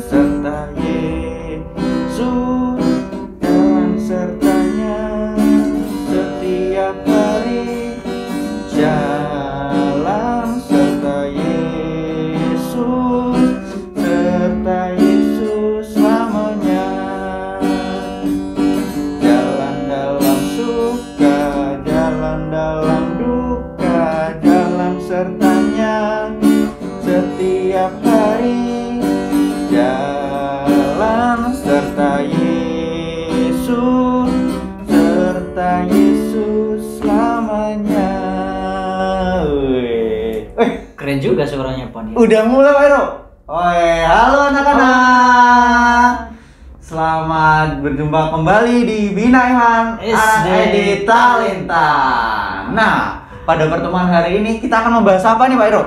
serta Yesus, jalan sertanya setiap hari. Jalan serta Yesus, serta Yesus selamanya. Jalan dalam suka, jalan dalam duka, jalan sertanya setiap hari. Jalan serta Yesus, serta Yesus selamanya. Keren juga suaranya Pak. Udah mulai Pak Iro. Halo anak-anak. Selamat berjumpa kembali di Bina Iman SD Talenta. Nah, pada pertemuan hari ini kita akan membahas apa nih Pak Iro?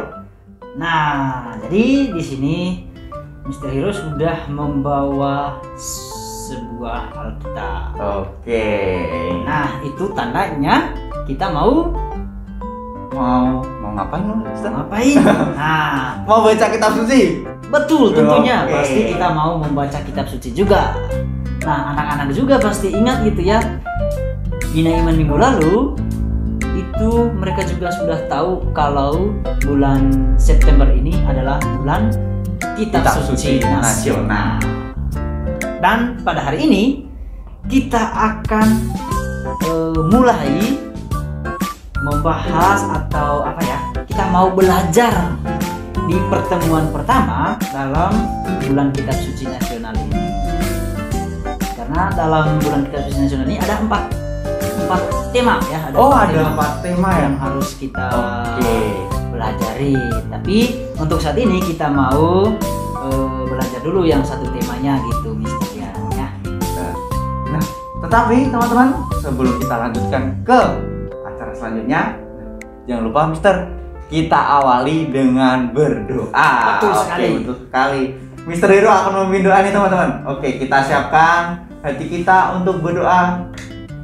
Nah, jadi di sini Mr. Hero sudah membawa sebuah Alkitab. Oke. Nah, itu tandanya kita mau ngapain lu? ngapain? Nah, Mau baca kitab suci? betul tentunya. Oke. Pasti kita mau membaca kitab suci juga. Nah, anak-anak juga pasti ingat gitu ya. Bina Iman minggu lalu itu mereka juga sudah tahu kalau bulan September ini adalah bulan kitab suci nasional. Dan pada hari ini kita akan mulai membahas atau apa ya, kita mau belajar di pertemuan pertama dalam bulan kitab suci nasional ini. Karena dalam bulan kitab suci nasional ini ada empat tema ya. Ada 4 tema yang harus kita Oke. pelajari. Tapi untuk saat ini kita mau belajar dulu yang satu temanya gitu, Mister ya. Nah, tetapi teman-teman, sebelum kita lanjutkan ke acara selanjutnya, jangan lupa Mister, kita awali dengan berdoa. Betul sekali. Oke, betul sekali. Mister Hero akan memimpin doa nih teman-teman. Oke, kita siapkan hati kita untuk berdoa.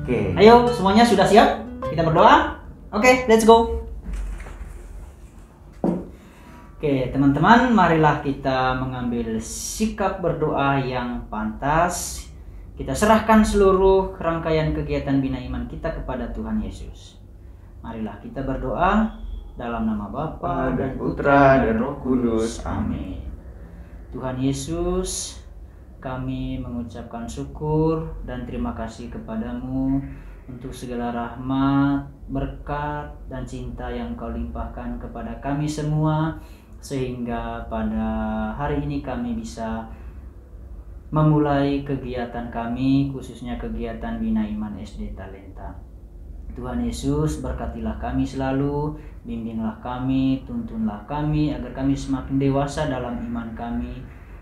Oke. Ayo, semuanya sudah siap? Kita berdoa? Oke, let's go. Oke, teman-teman, marilah kita mengambil sikap berdoa yang pantas. Kita serahkan seluruh rangkaian kegiatan Bina Iman kita kepada Tuhan Yesus. Marilah kita berdoa dalam nama Bapa dan Putra dan Roh Kudus. Amin. Tuhan Yesus, kami mengucapkan syukur dan terima kasih kepadamu untuk segala rahmat, berkat, dan cinta yang Kau limpahkan kepada kami semua, sehingga pada hari ini kami bisa memulai kegiatan kami, khususnya kegiatan Bina Iman SD Talenta. Tuhan Yesus, berkatilah kami selalu, bimbinglah kami, tuntunlah kami agar kami semakin dewasa dalam iman kami,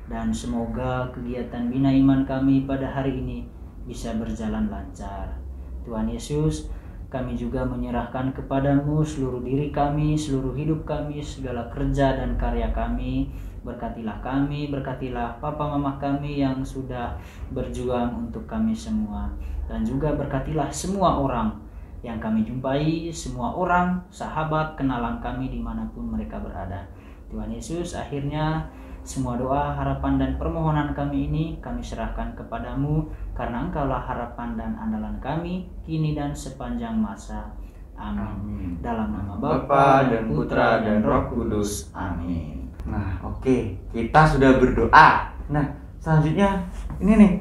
dan semoga kegiatan Bina Iman kami pada hari ini bisa berjalan lancar. Tuhan Yesus, kami juga menyerahkan kepadamu seluruh diri kami, seluruh hidup kami, segala kerja dan karya kami. Berkatilah kami, berkatilah papa mama kami yang sudah berjuang untuk kami semua. Dan juga berkatilah semua orang yang kami jumpai, semua orang, sahabat, kenalan kami dimanapun mereka berada. Tuhan Yesus, akhirnya semua doa, harapan, dan permohonan kami ini kami serahkan kepadamu, karena Engkaulah harapan dan andalan kami, kini dan sepanjang masa. Amin. Dalam nama Bapa dan Putra dan Roh Kudus. Amin. Nah, oke, kita sudah berdoa. Nah, selanjutnya ini nih.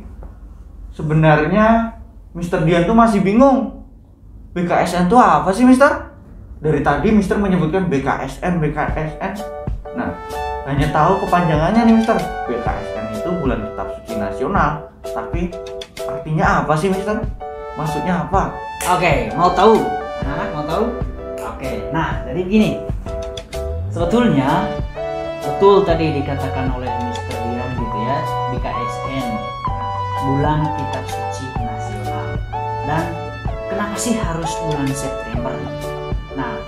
Sebenarnya Mister Dian tuh masih bingung. BKSN itu apa sih, Mister? Dari tadi Mister menyebutkan BKSN. Nah, hanya tahu kepanjangannya nih, Mister. BKSN itu bulan kitab suci nasional. Tapi artinya apa sih, Mister? Maksudnya apa? Oke, mau tahu? Anak-anak mau tahu? Oke, nah jadi gini. Sebetulnya betul tadi dikatakan oleh Mr. Dian gitu ya, BKSN, bulan kitab suci nasional. Dan kenapa sih harus bulan September? Nah,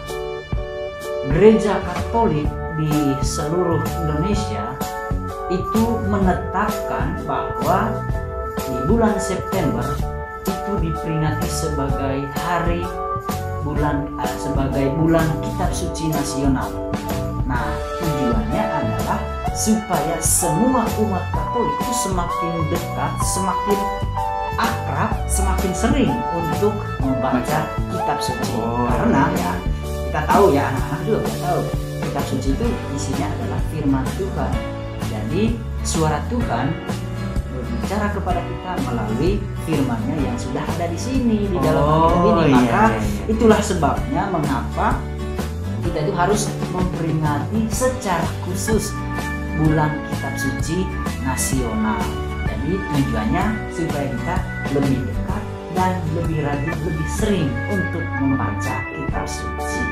gereja Katolik di seluruh Indonesia itu menetapkan bahwa di bulan September itu diperingati sebagai sebagai bulan kitab suci nasional. Nah, tujuannya adalah supaya semua umat Katolik itu semakin dekat, semakin akrab, semakin sering untuk membaca kitab suci. Karena ya kita tahu ya, anak-anak juga kita tahu kitab suci itu isinya adalah firman Tuhan. Jadi suara Tuhan berbicara kepada kita melalui firman-Nya yang sudah ada di sini di dalam Alkitab ini. Maka itulah sebabnya mengapa kita itu harus memperingati secara khusus bulan kitab suci nasional. Jadi tujuannya supaya kita lebih dekat dan lebih rajin, lebih sering untuk membaca kitab suci.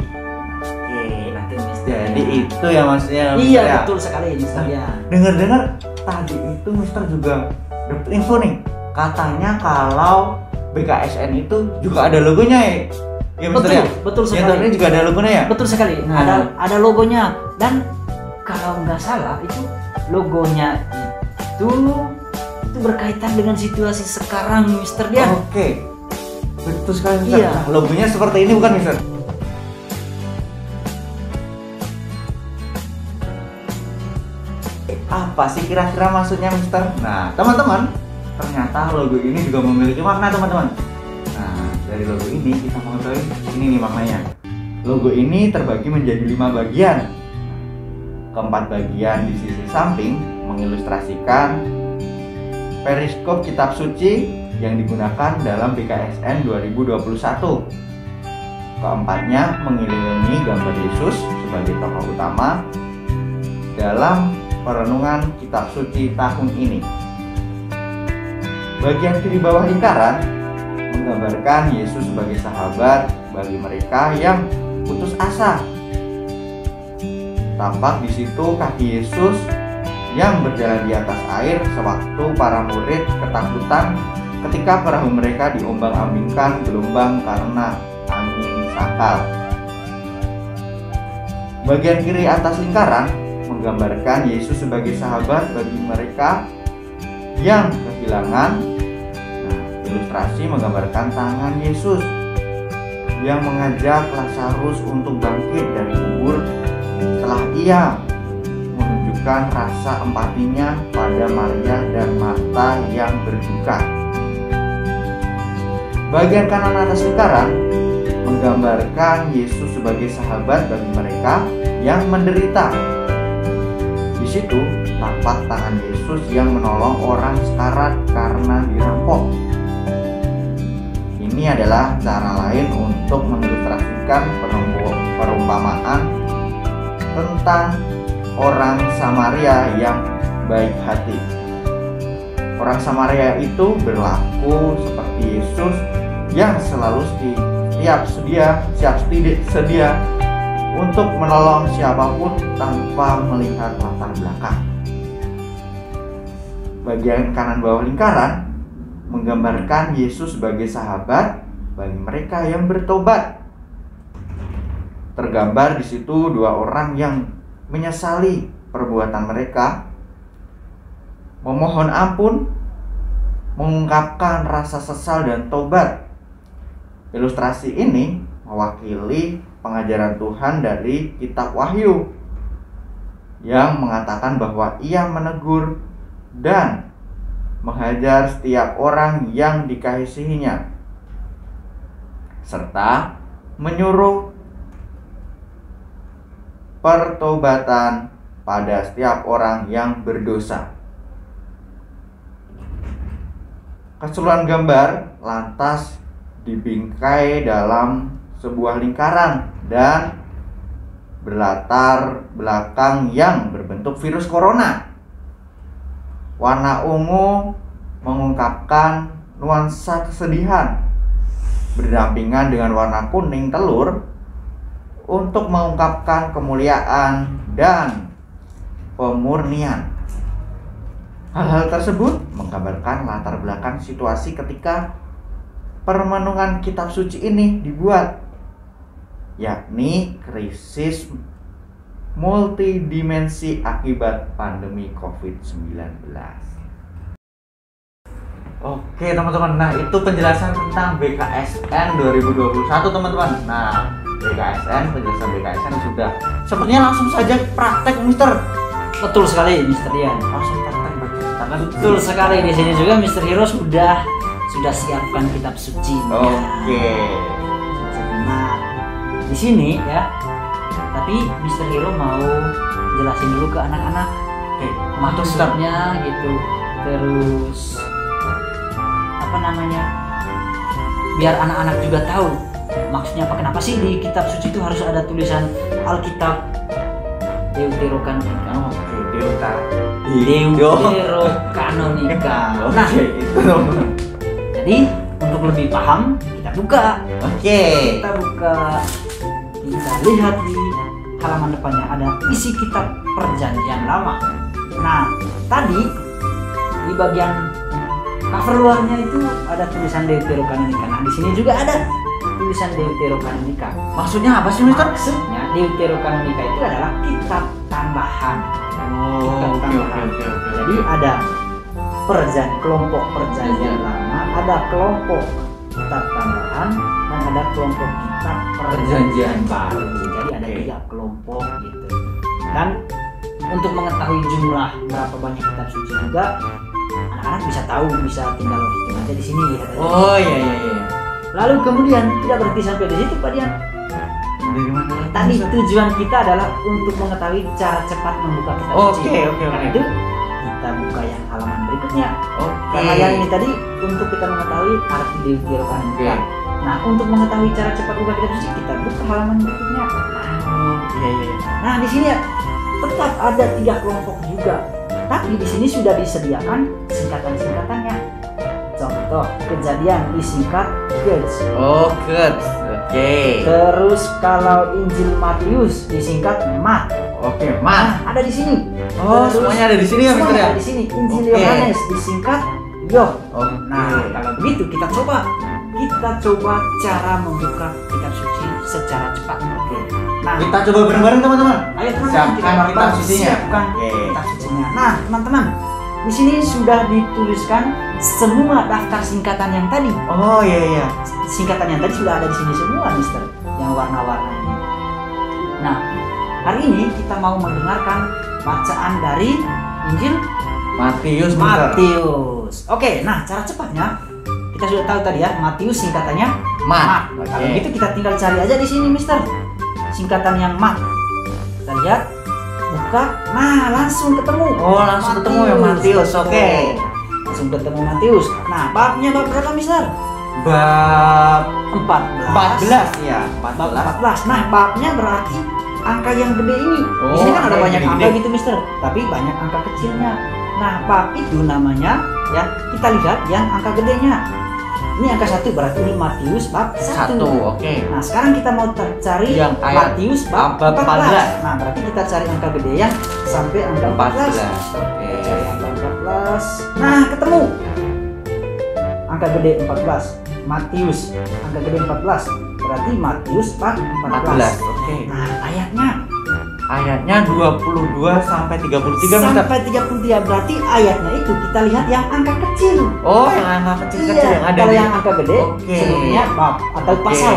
Oke, nanti Mister. Jadi itu ya maksudnya. Iya, betul sekali Mister ya. Dengar-dengar tadi itu Mister juga dapat info nih. Katanya kalau BKSN itu juga ada logonya ya. Ya Mister ya. Betul sekali. Ini juga ada logonya ya. Betul sekali. Ada logonya, dan kalau nggak salah itu logonya itu berkaitan dengan situasi sekarang Mister Dian. Oke. Betul sekali Mister. Iya. Nah, logonya seperti ini bukan Mister? Apa sih kira-kira maksudnya Mister? Nah teman-teman, ternyata logo ini juga memiliki makna teman-teman. Nah dari logo ini kita mengetahui ini nih maknanya. Logo ini terbagi menjadi 5 bagian. Keempat bagian di sisi samping mengilustrasikan periskop kitab suci yang digunakan dalam BKSN 2021. Keempatnya mengelilingi gambar Yesus sebagai tokoh utama dalam perenungan kitab suci tahun ini. Bagian kiri bawah lingkaran menggambarkan Yesus sebagai sahabat bagi mereka yang putus asa. Tampak di situ kaki Yesus yang berjalan di atas air sewaktu para murid ketakutan ketika perahu mereka diombang-ambingkan gelombang karena angin sakal. Bagian kiri atas lingkaran menggambarkan Yesus sebagai sahabat bagi mereka yang kehilangan. Nah, ilustrasi menggambarkan tangan Yesus yang mengajak Lazarus untuk bangkit dari kubur setelah ia menunjukkan rasa empatinya pada Maria dan Marta yang berduka. Bagian kanan atas lingkaran menggambarkan Yesus sebagai sahabat bagi mereka yang menderita. Di situ tampak tangan Yesus yang menolong orang sekarat karena dirampok. Ini adalah cara lain untuk mengilustrasikan perumpamaan tentang orang Samaria yang baik hati. Orang Samaria itu berlaku seperti Yesus yang selalu siap sedia untuk menolong siapapun tanpa melihat latar belakang. Bagian kanan bawah lingkaran menggambarkan Yesus sebagai sahabat bagi mereka yang bertobat. Tergambar di situ 2 orang yang menyesali perbuatan mereka, memohon ampun, mengungkapkan rasa sesal dan tobat. Ilustrasi ini mewakili pengajaran Tuhan dari kitab Wahyu yang mengatakan bahwa ia menegur dan menghajar setiap orang yang dikasihinya serta menyuruh pertobatan pada setiap orang yang berdosa. Keseluruhan gambar lantas dibingkai dalam sebuah lingkaran dan berlatar belakang yang berbentuk virus corona. Warna ungu mengungkapkan nuansa kesedihan, berdampingan dengan warna kuning telur untuk mengungkapkan kemuliaan dan pemurnian. Hal-hal tersebut menggambarkan latar belakang situasi ketika permenungan kitab suci ini dibuat, yakni krisis multidimensi akibat pandemi COVID-19. Oke teman-teman, nah itu penjelasan tentang BKSN 2021 teman-teman. Nah, penjelasan BKSN sudah. Sepertinya langsung saja praktek Mister. Betul sekali Mr. Dian. Oh, sebentar, karena Betul sekali, di sini juga Mr. Hero sudah siapkan kitab suci. Oke. Nah, di sini ya. Tapi Mr. Hero mau jelasin dulu ke anak-anak maksudnya gitu. Terus apa namanya? Biar anak-anak juga tahu maksudnya apa, kenapa sih di kitab suci itu harus ada tulisan Alkitab Deuterokanonika. Oke, Deuterokanonika. Nah, itu. jadi untuk lebih paham kita buka. Oke. Kita buka, kita lihat di halaman depannya ada isi kitab Perjanjian Lama. Nah, tadi di bagian cover luarnya itu ada tulisan Deuterokanonika. Nah, di sini juga ada tulisan Deuterokanonika. Maksudnya apa sih, Mister? Maksudnya Deuterokanonika itu adalah kitab tambahan. Oh, oke. Jadi ada kelompok perjanjian lama, ada kelompok kitab tambahan, dan ada kelompok kitab perjanjian baru. Jadi ada 3 kelompok gitu. Dan untuk mengetahui jumlah berapa banyak kitab suci juga, anak-anak bisa tahu, bisa tinggal hitung aja di sini lihat aja. Oh iya. Lalu kemudian tidak berhenti sampai di situ Pak Dian. Dari mana? Tadi tujuan kita adalah untuk mengetahui cara cepat membuka kitab suci. Oke. Karena itu kita buka yang halaman berikutnya. Oke. Karena yang ini tadi untuk kita mengetahui arti Deuterokanonika. Nah, untuk mengetahui cara cepat buka kitab suci kita buka halaman berikutnya. Iya. Nah, di sini ya tetap ada 3 kelompok juga. Tapi di sini sudah disediakan singkatan-singkatannya. Contoh, Kejadian disingkat Keds. Oh, Keds. Oke. Terus kalau Injil Matius disingkat Mat. Oke, Nah, ada di sini. Oh, Terus semuanya ada di sini ya, Mister semuanya ya? ada di sini. Injil Oke. Yohanes disingkat Yoh. Oke. Nah, kalau begitu kita coba cara membuka kitab suci secara cepat. Oke. Nah, Kita coba bareng-bareng, teman-teman. ayo teman-teman Siapkan kita kitab bareng-bareng sucinya. siapkan Oke. kitab sucinya. Nah, teman-teman, di sini sudah dituliskan semua daftar singkatan yang tadi. Oh iya. Singkatan yang tadi sudah ada di sini semua, Mister, yang warna-warna ini. Nah, hari ini kita mau mendengarkan bacaan dari Injil Matius. Matius. Oke, nah cara cepatnya kita sudah tahu tadi ya, Matius singkatannya Mat. Nah, kalau begitu kita tinggal cari aja di sini, Mister. Singkatan yang Mat. Kita lihat, buka, nah langsung ketemu. Oh, langsung ketemu ya Matius. Oke. Langsung ketemu Matius. Nah, babnya bab berapa, Mister? Bab 14. ya. Bab 14. Nah, babnya berarti angka yang gede ini. Di sini kan ada angka banyak yang angka gede. gitu, Mister. Tapi banyak angka kecilnya. Nah, bab itu namanya ya, kita lihat yang angka gedenya. Ini angka 1 berarti ini Matius bab 1. Oke. Nah, sekarang kita mau cari Yang ayat Matius bab 14. Nah, berarti kita cari angka gede ya sampai angka 14. Oke. Kita cari angka 14. Nah, ketemu. Angka gede 14. Matius angka gede 14. Berarti Matius bab 14. Oke. Nah, ayatnya 22 sampai 33, Mister. sampai 33. Berarti ayatnya itu kita lihat yang angka kecil. Oh, yang angka kecil-kecil Iya, yang ada kalau di yang angka gede Oke. sebelumnya bab atau Oke. pasal.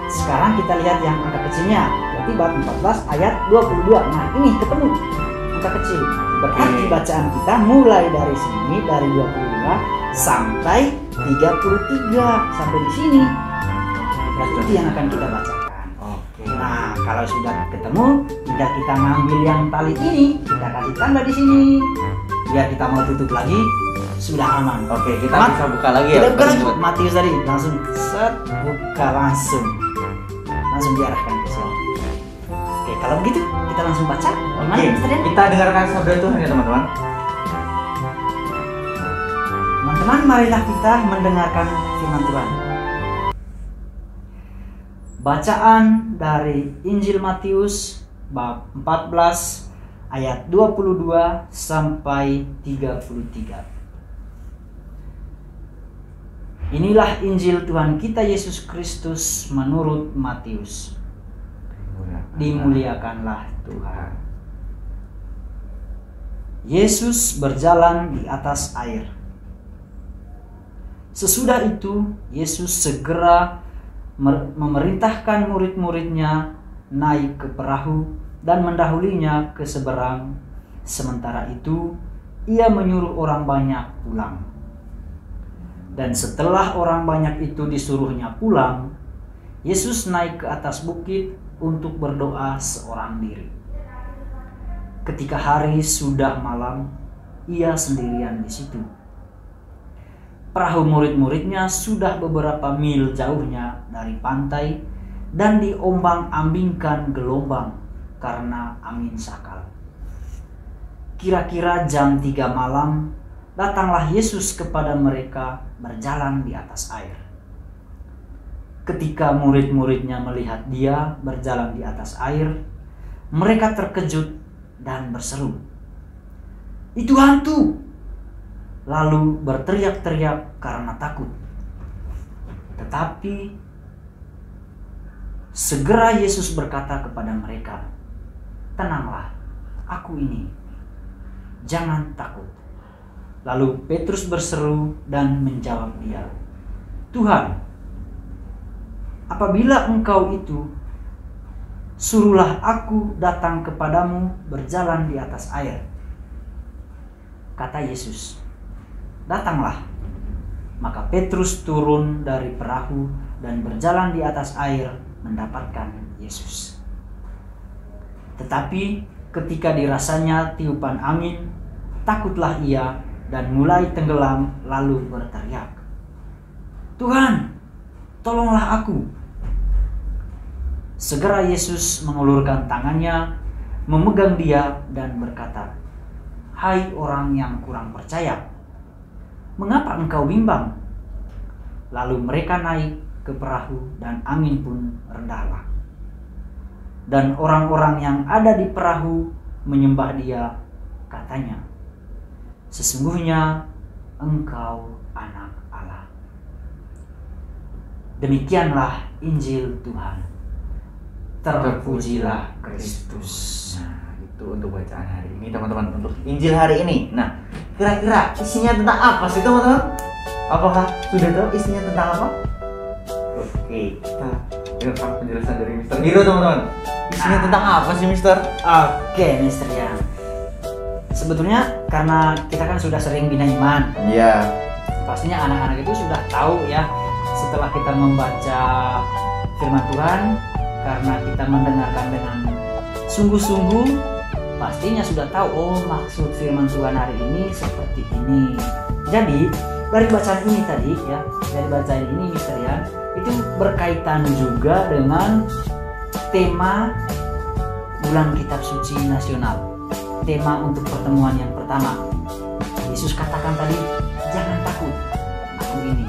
Sekarang kita lihat yang angka kecilnya. Berarti bab 14 ayat 22. Nah, ini ketemu angka kecil. Berarti Oke. bacaan kita mulai dari sini, dari 22 sampai 33 sampai di sini. Berarti itu yang akan kita bacakan. Oke. Nah, kalau sudah ketemu, tinggal kita ngambil yang tali ini, kita kasih tanda di sini. Biar kita mau tutup lagi, sudah aman. Oke, kita Mat- bisa buka lagi ya. Kita buka lagi. teman-teman. Matius tadi langsung set, buka langsung diarahkan ke sini. Oke, kalau begitu kita langsung baca. Gimana, Oke, Mister Dian? kita dengarkan sabda Tuhan ya, teman-teman. Teman-teman, marilah kita mendengarkan firman Tuhan. Bacaan dari Injil Matius bab 14 ayat 22 sampai 33. Inilah Injil Tuhan kita Yesus Kristus menurut Matius. Dimuliakanlah Tuhan. Yesus berjalan di atas air. Sesudah itu, Yesus segera memerintahkan murid-muridnya naik ke perahu dan mendahulinya ke seberang. Sementara itu, ia menyuruh orang banyak pulang. Dan setelah orang banyak itu disuruhnya pulang, Yesus naik ke atas bukit untuk berdoa seorang diri. Ketika hari sudah malam, ia sendirian di situ. Perahu murid-muridnya sudah beberapa mil jauhnya dari pantai dan diombang-ambingkan gelombang karena angin sakal. Kira-kira jam 3 malam, datanglah Yesus kepada mereka berjalan di atas air. Ketika murid-muridnya melihat dia berjalan di atas air, mereka terkejut dan berseru, "Itu hantu!" Lalu berteriak-teriak karena takut. Tetapi segera Yesus berkata kepada mereka, "Tenanglah, aku ini. Jangan takut." Lalu Petrus berseru dan menjawab dia, "Tuhan, apabila Engkau itu, suruhlah aku datang kepadamu berjalan di atas air." Kata Yesus, "Datanglah." Maka Petrus turun dari perahu dan berjalan di atas air mendapatkan Yesus. Tetapi ketika dirasanya tiupan angin, takutlah ia dan mulai tenggelam lalu berteriak, "Tuhan, tolonglah aku." Segera Yesus mengulurkan tangannya, memegang dia dan berkata, "Hai orang yang kurang percaya, mengapa engkau bimbang?" Lalu mereka naik ke perahu dan angin pun rendahlah. Dan orang-orang yang ada di perahu menyembah dia, katanya, "Sesungguhnya engkau anak Allah." Demikianlah Injil Tuhan. Terpujilah Kristus. Nah, itu untuk bacaan hari ini teman-teman, untuk Injil hari ini. Nah, kira-kira isinya tentang apa sih teman-teman? Apakah sudah tahu isinya tentang apa? Oke, kita dengarkan penjelasan dari Mr. Hiro teman-teman. Isinya tentang apa sih Mister? Oke, Mister ya. Sebetulnya karena kita kan sudah sering bina iman. Iya. Pastinya anak-anak itu sudah tahu ya, setelah kita membaca firman Tuhan, karena kita mendengarkan dengan sungguh-sungguh, pastinya sudah tahu, oh maksud firman Tuhan hari ini seperti ini. Jadi dari bacaan ini tadi ya, dari bacaan ini Mister ya, itu berkaitan juga dengan tema bulan kitab suci nasional. Tema untuk pertemuan yang pertama. Yesus katakan tadi, "Jangan takut, aku ini."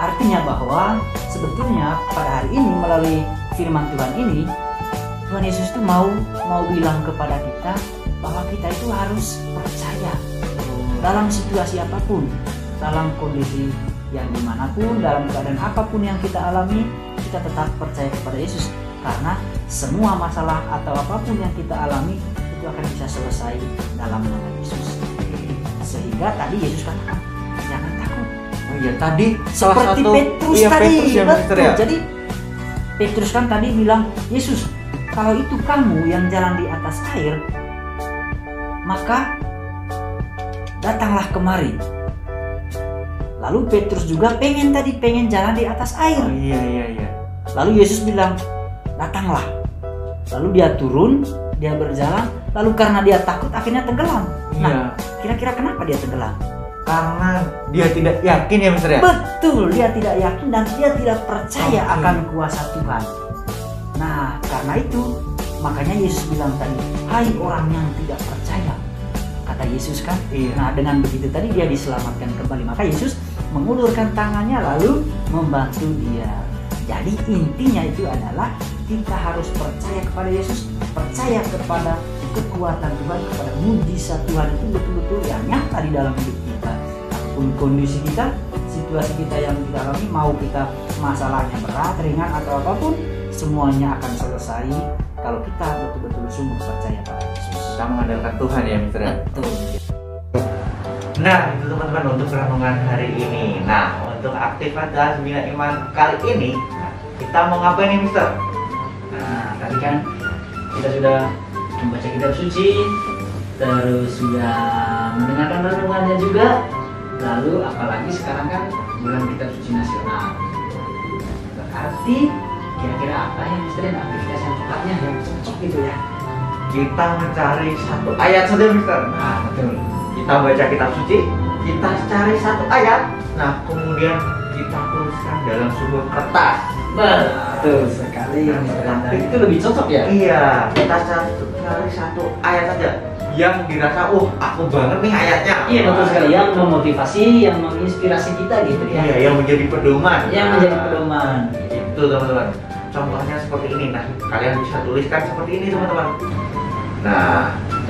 Artinya bahwa sebetulnya pada hari ini melalui firman Tuhan ini, Tuhan Yesus itu mau bilang kepada kita bahwa kita itu harus percaya dalam situasi apapun, dalam kondisi yang dimanapun, dalam keadaan apapun yang kita alami, kita tetap percaya kepada Yesus, karena semua masalah atau apapun yang kita alami itu akan bisa selesai dalam nama Yesus. Sehingga tadi Yesus katakan, "Jangan takut." Oh iya, tadi Seperti Petrus iya, tadi, Petrus ya, betul. ya? Jadi Petrus kan tadi bilang, "Yesus, kalau itu kamu yang jalan di atas air, maka datanglah kemari." Lalu Petrus juga pengen jalan di atas air. Oh, iya. Lalu Yesus bilang, "Datanglah." Lalu dia turun, dia berjalan, lalu karena dia takut akhirnya tenggelam. Nah, Iya. kira-kira kenapa dia tenggelam? Karena dia tidak yakin ya Mister ya? Betul, dia tidak yakin dan dia tidak percaya Oke. akan kuasa Tuhan. Nah, karena itu makanya Yesus bilang tadi, "Hai orang yang tidak percaya." Kata Yesus kan. Iya. Nah, dengan begitu tadi dia diselamatkan kembali. Maka Yesus mengulurkan tangannya lalu membantu dia. Jadi intinya itu adalah kita harus percaya kepada Yesus, percaya kepada kekuatan Tuhan, kepada mujizat Tuhan itu betul-betul yang nyata di dalam hidup kita. Apapun kondisi kita, situasi kita yang kita alami, mau kita masalahnya berat, ringan atau apapun, semuanya akan selesai kalau kita betul-betul sungguh percaya pada Yesus. Kita mengandalkan Tuhan ya Mister ya? Betul. Nah, itu teman-teman untuk renungan hari ini. Nah, untuk aktivitas Bina Iman kali ini, kita mau ngapain nih Mister? Nah, tadi kan kita sudah membaca kitab suci, terus sudah mendengarkan renungannya juga. Lalu apalagi sekarang kan bulan kitab suci nasional. Berarti kira-kira apa ya Mister aktivitas yang tepatnya yang cocok gitu ya? Kita mencari satu ayat saja Mister. Nah betul. Kita baca kitab suci, kita cari satu ayat, nah kemudian kita tuliskan dalam sebuah kertas. Betul sekali Mister Anda. Itu lebih cocok ya? Iya, kita cari satu ayat saja yang dirasa, aku banget nih ayatnya. Iya betul sekali, yang memotivasi, yang menginspirasi kita gitu ya. Iya, yang menjadi pedoman. Yang menjadi pedoman. Itu teman-teman. Contohnya seperti ini. Nah, kalian bisa tuliskan seperti ini teman-teman.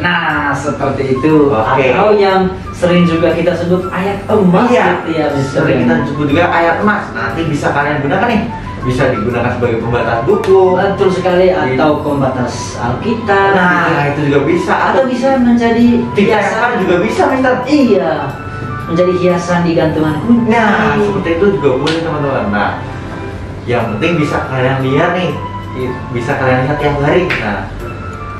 Nah seperti itu. Oke. Atau yang sering juga kita sebut ayat emas gitu ya Mister. Sering kita sebut juga ayat emas. Nanti bisa kalian gunakan nih. Bisa digunakan sebagai pembatas buku. Betul sekali, atau pembatas Alkitab. Nah, itu juga bisa. Atau bisa menjadi hiasan juga bisa, Mister. Iya. Menjadi hiasan di gantungan kunci. Nah, seperti itu juga boleh teman-teman. Nah, yang penting bisa kalian lihat nih. Bisa kalian lihat tiap hari. Nah,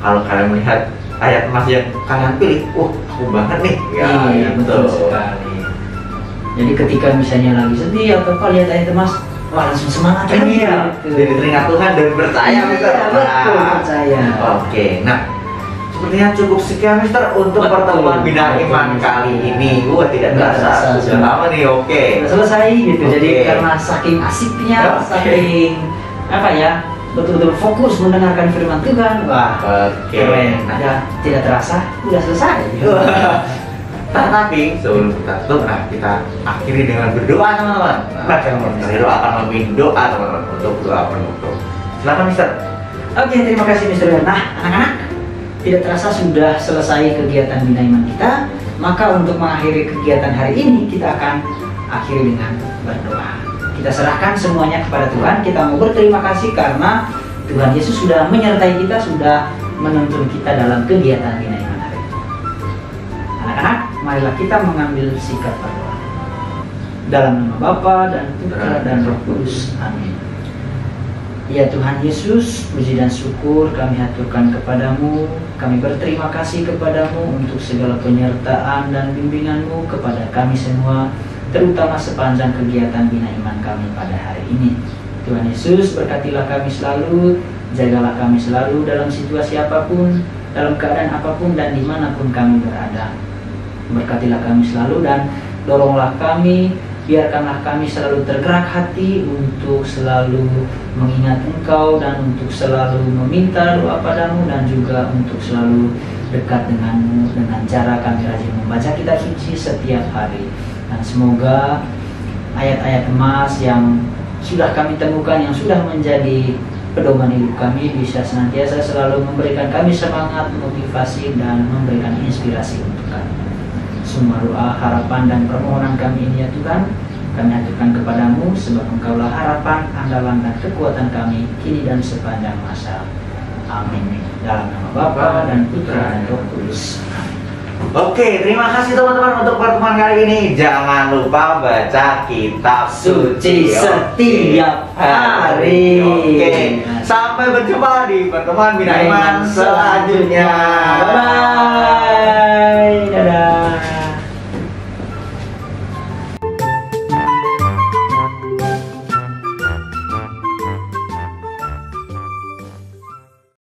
kalau kalian melihat ayat emas yang kalian pilih, aku banget nih. Ya, iya, betul sekali. Jadi ketika misalnya lagi sedih atau apa lihat ayat emas, wah langsung semangat kan iya, gitu. jadi teringat Tuhan dan percaya, Iya, Mister. betul, percaya. Oke, nah sepertinya cukup sekian Mister untuk Betul. pertemuan Bina Iman kali ini. Tidak terasa sudah lama nih. Oke. Sudah selesai gitu. Oke. Jadi karena saking asiknya, Oke. saking apa ya, betul-betul fokus mendengarkan firman Tuhan. Wah, keren. Ya, tidak terasa udah selesai. Tapi sebelum kita tutup, kita akhiri dengan berdoa teman-teman. Kita akan memimpin doa teman-teman untuk doa penutup. Silakan Mister. Oke, terima kasih Mister. Nah, anak-anak, tidak terasa sudah selesai kegiatan Bina Iman kita. Maka untuk mengakhiri kegiatan hari ini, kita akan akhiri dengan berdoa. Kita serahkan semuanya kepada Tuhan. Kita mau berterima kasih karena Tuhan Yesus sudah menyertai kita, sudah menuntun kita dalam kegiatan Bina Iman hari ini. Anak-anak, marilah kita mengambil sikap berdoa. Dalam nama Bapa dan Putra dan Roh Kudus. Amin. Ya Tuhan Yesus, puji dan syukur kami haturkan kepadamu. Kami berterima kasih kepadamu untuk segala penyertaan dan bimbinganmu kepada kami semua, terutama sepanjang kegiatan Bina Iman kami pada hari ini. Tuhan Yesus, berkatilah kami selalu, jagalah kami selalu dalam situasi apapun, dalam keadaan apapun dan dimanapun kami berada. Berkatilah kami selalu dan doronglah kami, biarkanlah kami selalu tergerak hati untuk selalu mengingat Engkau dan untuk selalu meminta doa padamu dan juga untuk selalu dekat denganmu dengan cara kami rajin membaca kitab suci setiap hari. Dan semoga ayat-ayat emas yang sudah kami temukan, yang sudah menjadi pedoman hidup kami, bisa senantiasa selalu memberikan kami semangat, motivasi, dan memberikan inspirasi untuk kami. Semua doa, harapan, dan permohonan kami ini ya Tuhan, kami haturkan kepadamu sebab Engkaulah harapan, andalan, dan kekuatan kami kini dan sepanjang masa. Amin. Dalam nama Bapa dan Putra dan Roh Kudus. Amin. Oke, terima kasih teman-teman untuk pertemuan kali ini. Jangan lupa baca kitab Suci setiap hari. Oke, sampai berjumpa di pertemuan Bina Iman selanjutnya. Bye.